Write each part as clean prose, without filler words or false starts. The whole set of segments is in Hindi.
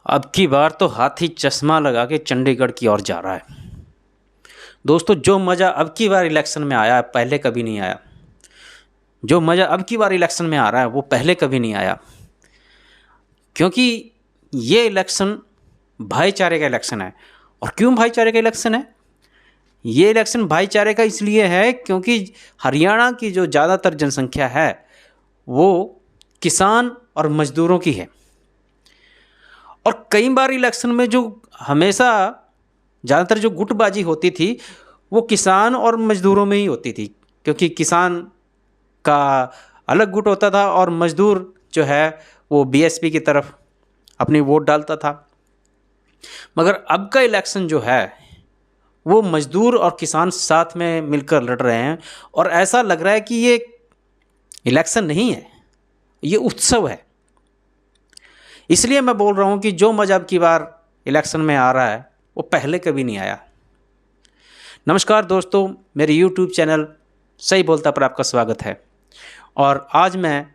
अब की बार तो हाथी चश्मा लगा के चंडीगढ़ की ओर जा रहा है। दोस्तों, जो मज़ा अब की बार इलेक्शन में आया है पहले कभी नहीं आया। जो मज़ा अब की बार इलेक्शन में आ रहा है वो पहले कभी नहीं आया, क्योंकि ये इलेक्शन भाईचारे का इलेक्शन है। और क्यों भाईचारे का इलेक्शन है? ये इलेक्शन भाईचारे का इसलिए है क्योंकि हरियाणा की जो ज़्यादातर जनसंख्या है वो किसान और मज़दूरों की है। और कई बार इलेक्शन में जो हमेशा ज़्यादातर जो गुटबाजी होती थी वो किसान और मज़दूरों में ही होती थी, क्योंकि किसान का अलग गुट होता था और मज़दूर जो है वो बीएसपी की तरफ अपनी वोट डालता था। मगर अब का इलेक्शन जो है वो मज़दूर और किसान साथ में मिलकर लड़ रहे हैं, और ऐसा लग रहा है कि ये इलेक्शन नहीं है, ये उत्सव है। इसलिए मैं बोल रहा हूँ कि जो मज़ा अब की बार इलेक्शन में आ रहा है वो पहले कभी नहीं आया। नमस्कार दोस्तों, मेरे YouTube चैनल सही बोलता पर आपका स्वागत है। और आज मैं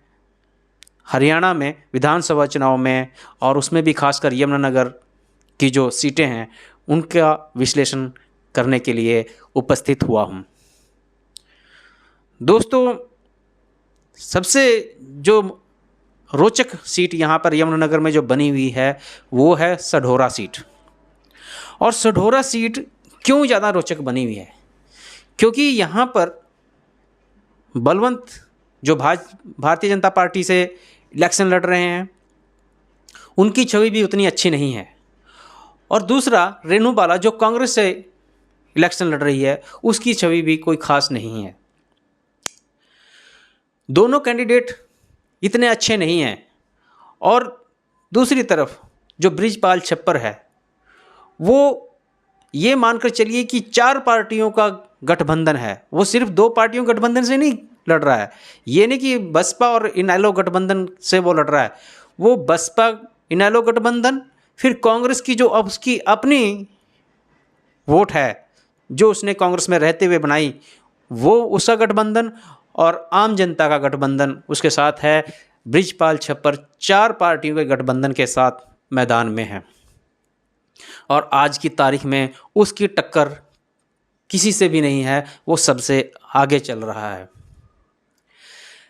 हरियाणा में विधानसभा चुनाव में, और उसमें भी खासकर यमुनानगर की जो सीटें हैं उनका विश्लेषण करने के लिए उपस्थित हुआ हूँ। दोस्तों, सबसे जो रोचक सीट यहाँ पर यमुनानगर में जो बनी हुई है वो है सढौरा सीट। और सढौरा सीट क्यों ज़्यादा रोचक बनी हुई है? क्योंकि यहाँ पर बलवंत जो भारतीय जनता पार्टी से इलेक्शन लड़ रहे हैं उनकी छवि भी उतनी अच्छी नहीं है। और दूसरा, रेणु बाला जो कांग्रेस से इलेक्शन लड़ रही है उसकी छवि भी कोई खास नहीं है। दोनों कैंडिडेट इतने अच्छे नहीं हैं। और दूसरी तरफ जो बृजपाल छप्पर है वो ये मानकर चलिए कि 4 पार्टियों का गठबंधन है। वो सिर्फ 2 पार्टियों गठबंधन से नहीं लड़ रहा है। ये नहीं कि बसपा और इनेलो गठबंधन से वो लड़ रहा है। वो बसपा इनेलो गठबंधन, फिर कांग्रेस की जो अब उसकी अपनी वोट है जो उसने कांग्रेस में रहते हुए बनाई वो उसका गठबंधन, और आम जनता का गठबंधन उसके साथ है। बृजपाल छप्पर 4 पार्टियों के गठबंधन के साथ मैदान में है, और आज की तारीख में उसकी टक्कर किसी से भी नहीं है। वो सबसे आगे चल रहा है।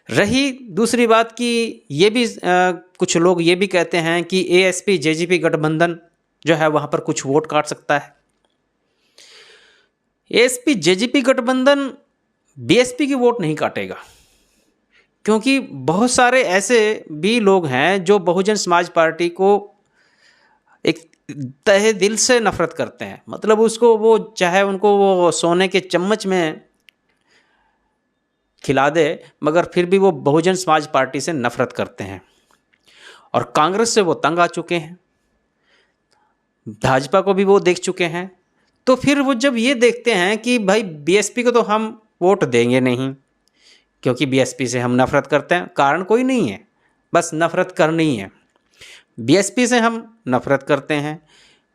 रही दूसरी बात कि ये भी कुछ लोग ये भी कहते हैं कि एएसपी जेजेपी गठबंधन जो है वहाँ पर कुछ वोट काट सकता है। एएसपी जेजेपी गठबंधन बीएसपी की वोट नहीं काटेगा, क्योंकि बहुत सारे ऐसे भी लोग हैं जो बहुजन समाज पार्टी को एक तहे दिल से नफरत करते हैं। मतलब उसको वो चाहे उनको वो सोने के चम्मच में खिला दे, मगर फिर भी वो बहुजन समाज पार्टी से नफरत करते हैं। और कांग्रेस से वो तंग आ चुके हैं, भाजपा को भी वो देख चुके हैं। तो फिर वो जब ये देखते हैं कि भाई बीएसपी को तो हम वोट देंगे नहीं, क्योंकि बीएसपी से हम नफरत करते हैं, कारण कोई नहीं है, बस नफरत करनी है। बीएसपी से हम नफरत करते हैं,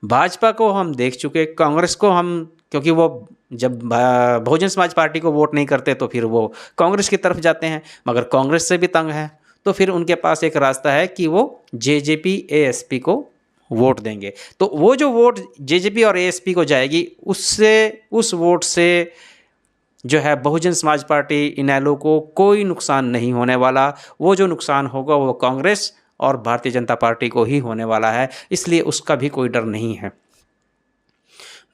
भाजपा को हम देख चुके, कांग्रेस को हम, क्योंकि वो जब बहुजन समाज पार्टी को वोट नहीं करते तो फिर वो कांग्रेस की तरफ जाते हैं, मगर कांग्रेस से भी तंग है। तो फिर उनके पास एक रास्ता है कि वो जेजेपी एएसपी को वोट देंगे। तो वो जो वोट जेजेपी और एएसपी को जाएगी उस वोट से जो है बहुजन समाज पार्टी इनेलो को कोई नुकसान नहीं होने वाला। वो जो नुकसान होगा वो कांग्रेस और भारतीय जनता पार्टी को ही होने वाला है, इसलिए उसका भी कोई डर नहीं है।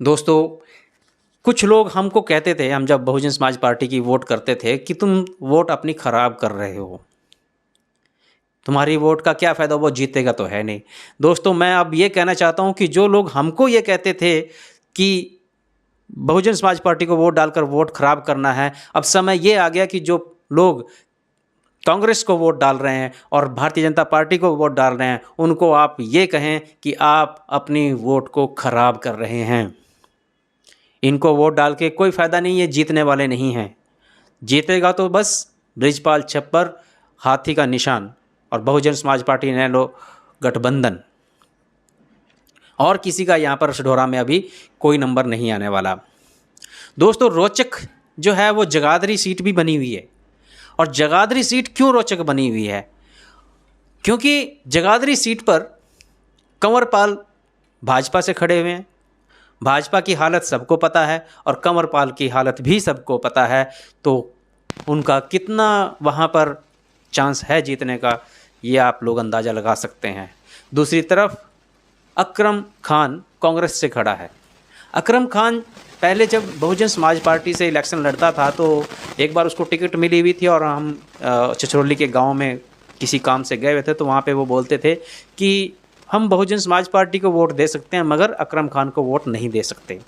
दोस्तों, कुछ लोग हमको कहते थे, हम जब बहुजन समाज पार्टी की वोट करते थे, कि तुम वोट अपनी ख़राब कर रहे हो, तुम्हारी वोट का क्या फ़ायदा, वो जीतेगा तो है नहीं। दोस्तों, मैं अब ये कहना चाहता हूँ कि जो लोग हमको ये कहते थे कि बहुजन समाज पार्टी को वोट डालकर वोट खराब करना है, अब समय ये आ गया कि जो लोग कांग्रेस को वोट डाल रहे हैं और भारतीय जनता पार्टी को वोट डाल रहे हैं उनको आप ये कहें कि आप अपनी वोट को खराब कर रहे हैं। इनको वोट डाल के कोई फ़ायदा नहीं है, जीतने वाले नहीं हैं। जीतेगा तो बस बृजपाल छप्पर, हाथी का निशान और बहुजन समाज पार्टी इनेलो गठबंधन, और किसी का यहाँ पर सढौरा में अभी कोई नंबर नहीं आने वाला। दोस्तों, रोचक जो है वो जगाधरी सीट भी बनी हुई है। और जगाधरी सीट क्यों रोचक बनी हुई है? क्योंकि जगाधरी सीट पर कंवरपाल भाजपा से खड़े हुए हैं, भाजपा की हालत सबको पता है और कंवरपाल की हालत भी सबको पता है, तो उनका कितना वहाँ पर चांस है जीतने का, ये आप लोग अंदाज़ा लगा सकते हैं। दूसरी तरफ अकरम खान कांग्रेस से खड़ा है। अकरम खान पहले जब बहुजन समाज पार्टी से इलेक्शन लड़ता था तो एक बार उसको टिकट मिली हुई थी और हम छछरौली के गांव में किसी काम से गए हुए थे, तो वहाँ पे वो बोलते थे कि हम बहुजन समाज पार्टी को वोट दे सकते हैं मगर अकरम खान को वोट नहीं दे सकते।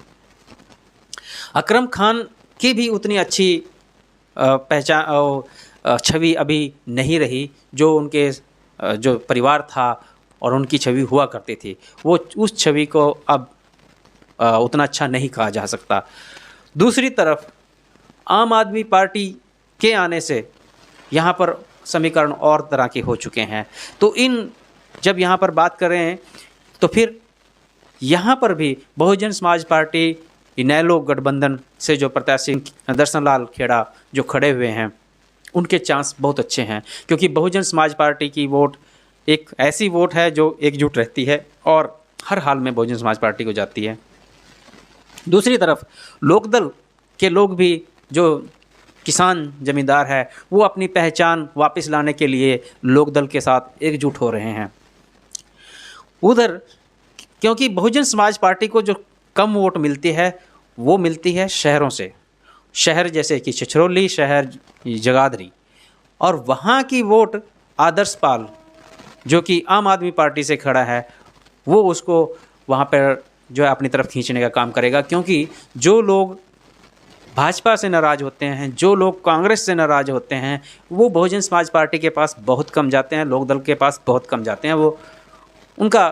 अकरम खान की भी उतनी अच्छी पहचान छवि अभी नहीं रही जो उनके जो परिवार था और उनकी छवि हुआ करती थी, वो उस छवि को अब उतना अच्छा नहीं कहा जा सकता। दूसरी तरफ आम आदमी पार्टी के आने से यहाँ पर समीकरण और तरह के हो चुके हैं। तो इन जब यहाँ पर बात करें तो फिर यहाँ पर भी बहुजन समाज पार्टी इनेलो गठबंधन से जो प्रत्याशी दर्शन लाल खेड़ा जो खड़े हुए हैं उनके चांस बहुत अच्छे हैं, क्योंकि बहुजन समाज पार्टी की वोट एक ऐसी वोट है जो एकजुट रहती है और हर हाल में बहुजन समाज पार्टी को जाती है। दूसरी तरफ लोकदल के लोग भी जो किसान जमींदार है वो अपनी पहचान वापस लाने के लिए लोकदल के साथ एकजुट हो रहे हैं। उधर क्योंकि बहुजन समाज पार्टी को जो कम वोट मिलती है वो मिलती है शहरों से, शहर जैसे कि छछरौली शहर, जगाधरी, और वहाँ की वोट आदर्श पाल जो कि आम आदमी पार्टी से खड़ा है वो उसको वहाँ पर जो है अपनी तरफ खींचने का काम करेगा, क्योंकि जो लोग भाजपा से नाराज़ होते हैं, जो लोग कांग्रेस से नाराज़ होते हैं, वो बहुजन समाज पार्टी के पास बहुत कम जाते हैं, लोकदल के पास बहुत कम जाते हैं। वो उनका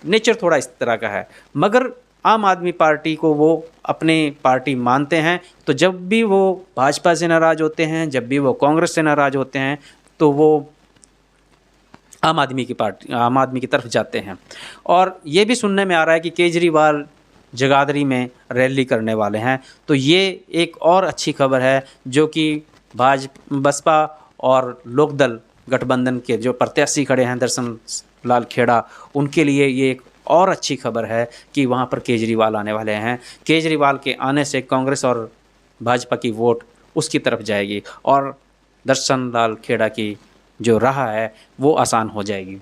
नेचर थोड़ा इस तरह का है। मगर आम आदमी पार्टी को वो अपनी पार्टी मानते हैं, तो जब भी वो भाजपा से नाराज़ होते हैं, जब भी वो कांग्रेस से नाराज़ होते हैं, तो वो आम आदमी की तरफ जाते हैं। और ये भी सुनने में आ रहा है कि केजरीवाल जगाधरी में रैली करने वाले हैं, तो ये एक और अच्छी खबर है जो कि बसपा और लोकदल गठबंधन के जो प्रत्याशी खड़े हैं दर्शन लाल खेड़ा, उनके लिए ये एक और अच्छी खबर है कि वहाँ पर केजरीवाल आने वाले हैं। केजरीवाल के आने से कांग्रेस और भाजपा की वोट उसकी तरफ जाएगी और दर्शन लाल खेड़ा की जो राह है वो आसान हो जाएगी।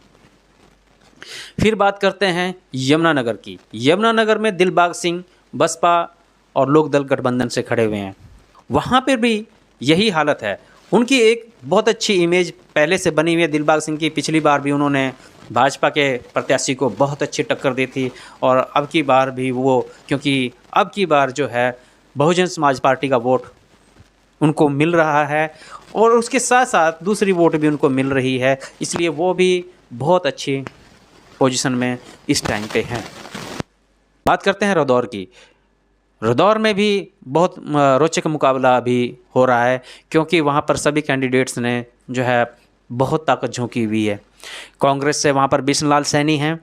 फिर बात करते हैं यमुनानगर की। यमुनानगर में दिलबाग सिंह बसपा और लोकदल गठबंधन से खड़े हुए हैं। वहाँ पर भी यही हालत है। उनकी एक बहुत अच्छी इमेज पहले से बनी हुई है दिलबाग सिंह की। पिछली बार भी उन्होंने भाजपा के प्रत्याशी को बहुत अच्छी टक्कर दी थी और अब की बार भी वो, क्योंकि अब की बार जो है बहुजन समाज पार्टी का वोट उनको मिल रहा है और उसके साथ साथ दूसरी वोट भी उनको मिल रही है, इसलिए वो भी बहुत अच्छी पोजीशन में इस टाइम पे हैं। बात करते हैं रदौर की। रदौर में भी बहुत रोचक मुकाबला अभी हो रहा है, क्योंकि वहाँ पर सभी कैंडिडेट्स ने जो है बहुत ताकत झोंकी हुई है। कांग्रेस से वहाँ पर बिशन लाल सैनी हैं,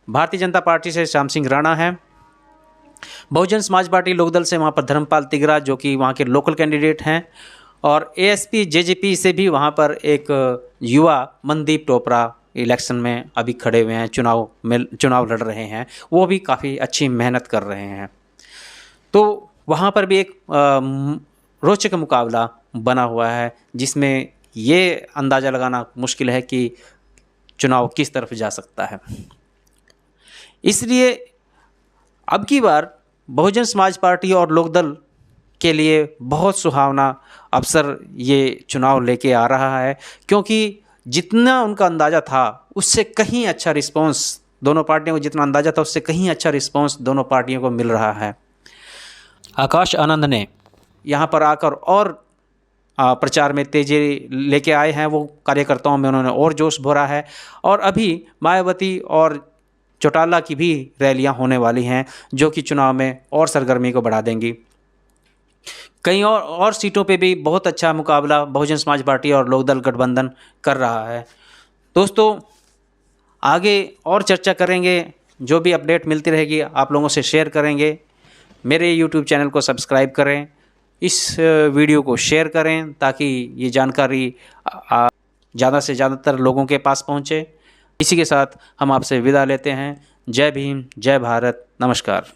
भारतीय जनता पार्टी से श्याम सिंह राणा हैं, बहुजन समाज पार्टी लोकदल से वहाँ पर धर्मपाल तिगरा जो कि वहाँ के लोकल कैंडिडेट हैं, और एएसपी जेजेपी से भी वहाँ पर एक युवा मनदीप टोपरा इलेक्शन में अभी खड़े हुए हैं, चुनाव लड़ रहे हैं। वो भी काफ़ी अच्छी मेहनत कर रहे हैं। तो वहाँ पर भी एक रोचक मुकाबला बना हुआ है, जिसमें ये अंदाज़ा लगाना मुश्किल है कि चुनाव किस तरफ जा सकता है। इसलिए अब की बार बहुजन समाज पार्टी और लोकदल के लिए बहुत सुहावना अवसर ये चुनाव लेके आ रहा है, क्योंकि जितना उनका अंदाज़ा था उससे कहीं अच्छा रिस्पांस दोनों पार्टियों को, जितना अंदाज़ा था उससे कहीं अच्छा रिस्पांस दोनों पार्टियों को मिल रहा है। आकाश आनंद ने यहाँ पर आकर और प्रचार में तेज़ी लेके आए हैं। वो कार्यकर्ताओं में उन्होंने और जोश भरा है और अभी मायावती और चौटाला की भी रैलियां होने वाली हैं, जो कि चुनाव में और सरगर्मी को बढ़ा देंगी। कई और सीटों पे भी बहुत अच्छा मुकाबला बहुजन समाज पार्टी और लोकदल गठबंधन कर रहा है। दोस्तों, आगे और चर्चा करेंगे, जो भी अपडेट मिलती रहेगी आप लोगों से शेयर करेंगे। मेरे YouTube चैनल को सब्सक्राइब करें, इस वीडियो को शेयर करें ताकि ये जानकारी ज़्यादा से ज़्यादातर लोगों के पास पहुँचे। इसी के साथ हम आपसे विदा लेते हैं। जय भीम, जय भारत, नमस्कार।